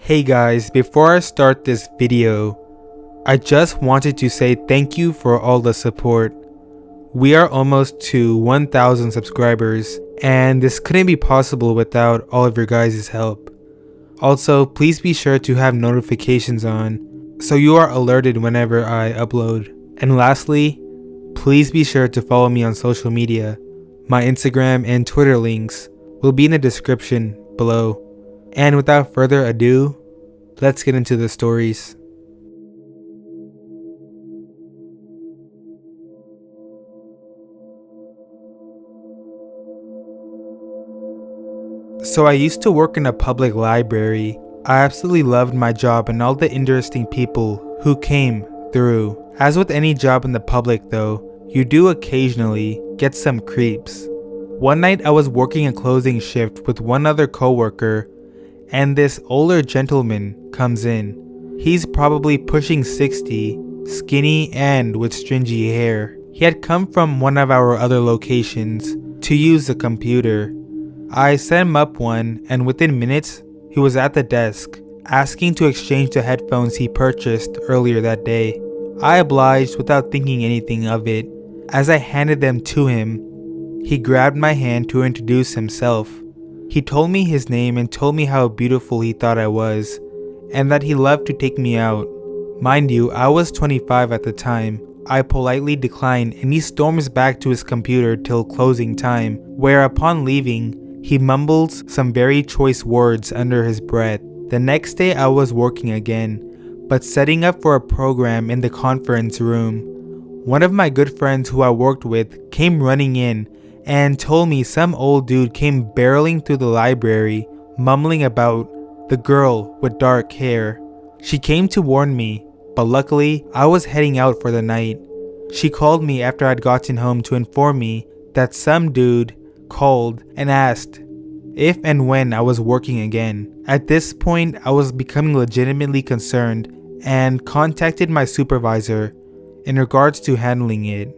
Hey guys, before I start this video, I just wanted to say thank you for all the support. We are almost to 1,000 subscribers, and this couldn't be possible without all of your guys' help. Also, please be sure to have notifications on so you are alerted whenever I upload. And lastly, please be sure to follow me on social media. My Instagram and Twitter links will be in the description below. And without further ado, let's get into the stories. So I used to work in a public library. I absolutely loved my job and all the interesting people who came through. As with any job in the public though, you do occasionally get some creeps. One night I was working a closing shift with one other coworker, and this older gentleman comes in. He's probably pushing 60, skinny and with stringy hair. He had come from one of our other locations to use the computer. I set him up one, and within minutes, he was at the desk, asking to exchange the headphones he purchased earlier that day. I obliged without thinking anything of it. As I handed them to him, he grabbed my hand to introduce himself. He told me his name and told me how beautiful he thought I was, and that he loved to take me out. Mind you, I was 25 at the time. I politely declined, and he storms back to his computer till closing time, where upon leaving, he mumbles some very choice words under his breath. The next day I was working again, but setting up for a program in the conference room. One of my good friends who I worked with came running in and told me some old dude came barreling through the library, mumbling about the girl with dark hair. She came to warn me, but luckily I was heading out for the night. She called me after I'd gotten home to inform me that some dude called and asked if and when I was working again. At this point, I was becoming legitimately concerned and contacted my supervisor in regards to handling it.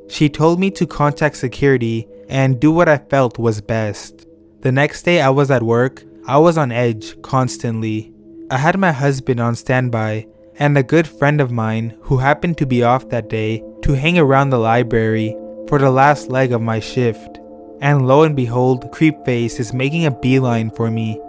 She told me to contact security and do what I felt was best. The next day I was at work, I was on edge constantly. I had my husband on standby and a good friend of mine who happened to be off that day to hang around the library for the last leg of my shift. And lo and behold, Creepface is making a beeline for me.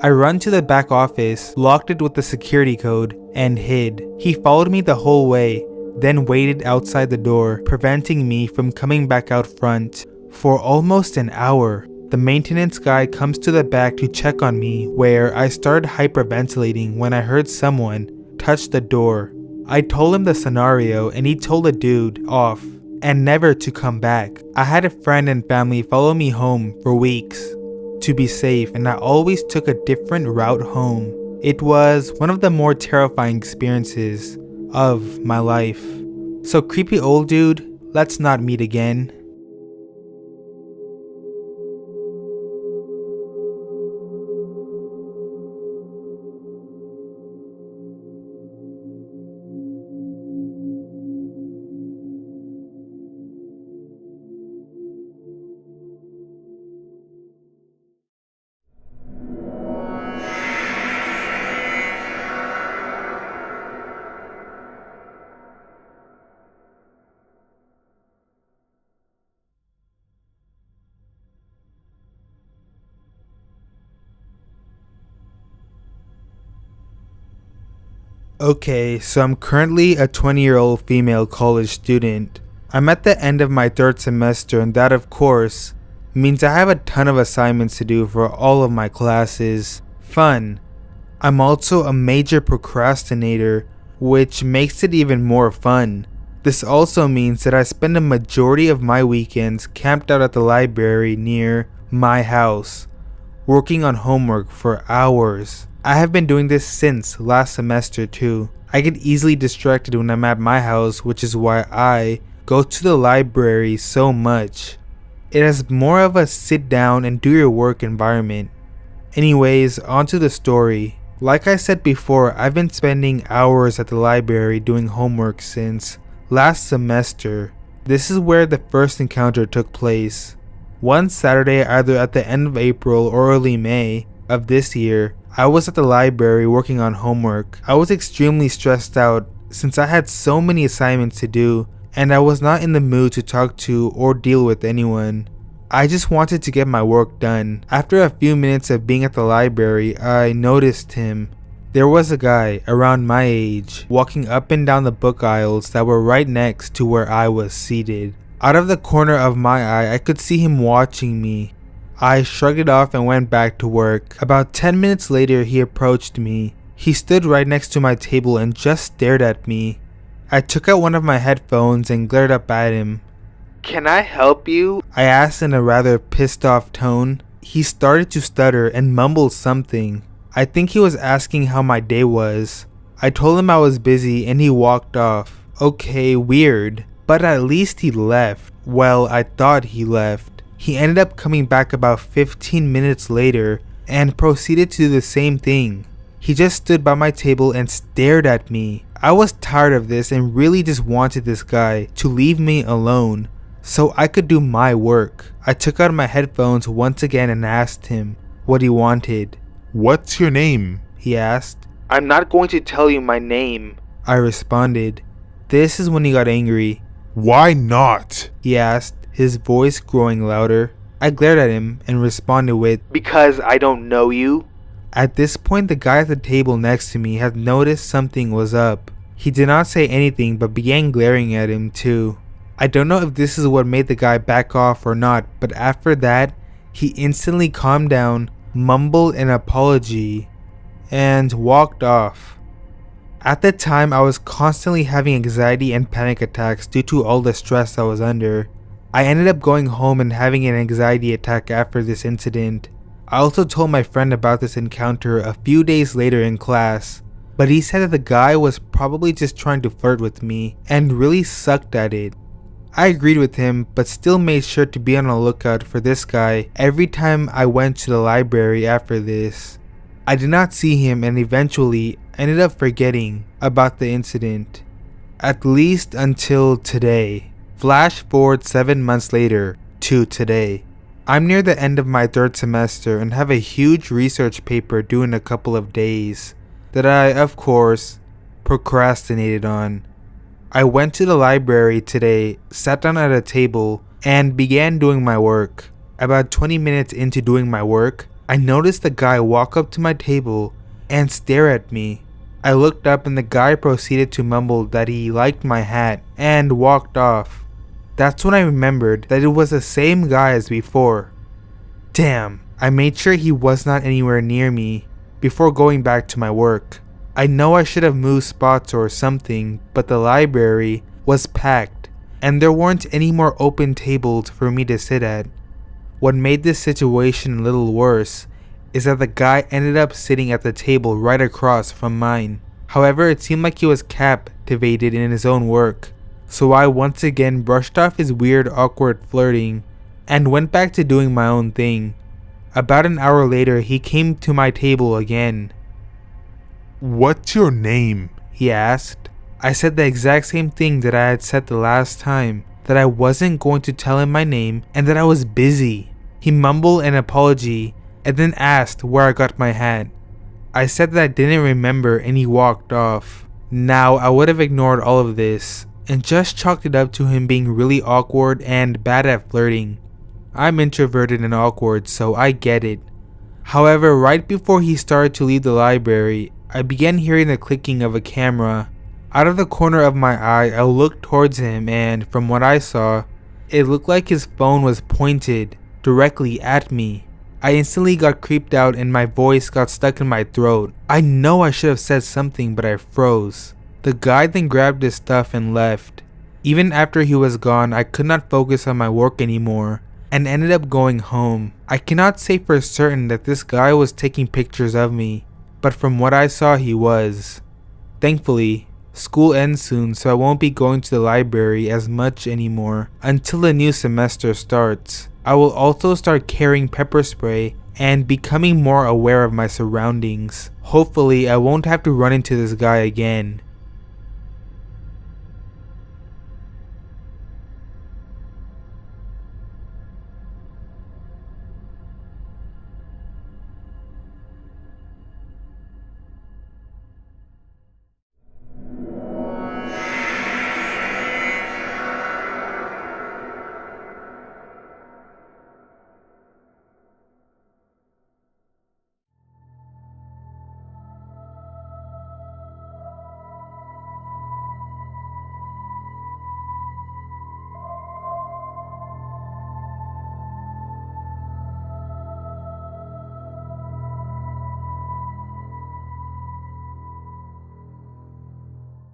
I run to the back office, locked it with the security code, and hid. He followed me the whole way, then waited outside the door, preventing me from coming back out front. For almost an hour, the maintenance guy comes to the back to check on me, where I started hyperventilating when I heard someone touch the door. I told him the scenario and he told the dude off and never to come back. I had a friend and family follow me home for weeks to be safe, and I always took a different route home. It was one of the more terrifying experiences of my life. So creepy old dude, let's not meet again. Okay, so I'm currently a 20-year-old female college student. I'm at the end of my third semester, and that of course means I have a ton of assignments to do for all of my classes. Fun. I'm also a major procrastinator, which makes it even more fun. This also means that I spend a majority of my weekends camped out at the library near my house, working on homework for hours. I have been doing this since last semester too. I get easily distracted when I'm at my house, which is why I go to the library so much. It has more of a sit down and do your work environment. Anyways, onto the story. Like I said before, I've been spending hours at the library doing homework since last semester. This is where the first encounter took place. One Saturday, either at the end of April or early May of this year, I was at the library working on homework. I was extremely stressed out since I had so many assignments to do and I was not in the mood to talk to or deal with anyone. I just wanted to get my work done. After a few minutes of being at the library, I noticed him. There was a guy around my age walking up and down the book aisles that were right next to where I was seated. Out of the corner of my eye, I could see him watching me. I shrugged it off and went back to work. About 10 minutes later, he approached me. He stood right next to my table and just stared at me. I took out one of my headphones and glared up at him. "Can I help you?" I asked in a rather pissed off tone. He started to stutter and mumble something. I think he was asking how my day was. I told him I was busy and he walked off. Okay, weird. But at least he left. Well, I thought he left. He ended up coming back about 15 minutes later and proceeded to do the same thing. He just stood by my table and stared at me. I was tired of this and really just wanted this guy to leave me alone so I could do my work. I took out my headphones once again and asked him what he wanted. "What's your name?" he asked. "I'm not going to tell you my name," I responded. This is when he got angry. "Why not?" he asked, his voice growing louder. I glared at him and responded with, "Because I don't know you." At this point, the guy at the table next to me had noticed something was up. He did not say anything but began glaring at him too. I don't know if this is what made the guy back off or not, but after that, he instantly calmed down, mumbled an apology, and walked off. At the time, I was constantly having anxiety and panic attacks due to all the stress I was under. I ended up going home and having an anxiety attack after this incident. I also told my friend about this encounter a few days later in class, but he said that the guy was probably just trying to flirt with me and really sucked at it. I agreed with him, but still made sure to be on the lookout for this guy every time I went to the library after this. I did not see him and eventually ended up forgetting about the incident. At least until today. Flash forward 7 months later to today. I'm near the end of my 3rd semester and have a huge research paper due in a couple of days that I, of course, procrastinated on. I went to the library today, sat down at a table, and began doing my work. About 20 minutes into doing my work, I noticed the guy walk up to my table and stare at me. I looked up and the guy proceeded to mumble that he liked my hat and walked off. That's when I remembered that it was the same guy as before. Damn, I made sure he was not anywhere near me before going back to my work. I know I should have moved spots or something, but the library was packed and there weren't any more open tables for me to sit at. What made this situation a little worse is that the guy ended up sitting at the table right across from mine. However, it seemed like he was captivated in his own work. So I once again brushed off his weird, awkward flirting and went back to doing my own thing. About an hour later, he came to my table again. "What's your name?" he asked. I said the exact same thing that I had said the last time, that I wasn't going to tell him my name and that I was busy. He mumbled an apology and then asked where I got my hat. I said that I didn't remember and he walked off. Now, I would have ignored all of this and just chalked it up to him being really awkward and bad at flirting. I'm introverted and awkward, so I get it. However, right before he started to leave the library, I began hearing the clicking of a camera. Out of the corner of my eye, I looked towards him and from what I saw, it looked like his phone was pointed directly at me. I instantly got creeped out and my voice got stuck in my throat. I know I should have said something, but I froze. The guy then grabbed his stuff and left. Even after he was gone, I could not focus on my work anymore and ended up going home. I cannot say for certain that this guy was taking pictures of me, but from what I saw, he was. Thankfully, school ends soon, so I won't be going to the library as much anymore until the new semester starts. I will also start carrying pepper spray and becoming more aware of my surroundings. Hopefully, I won't have to run into this guy again.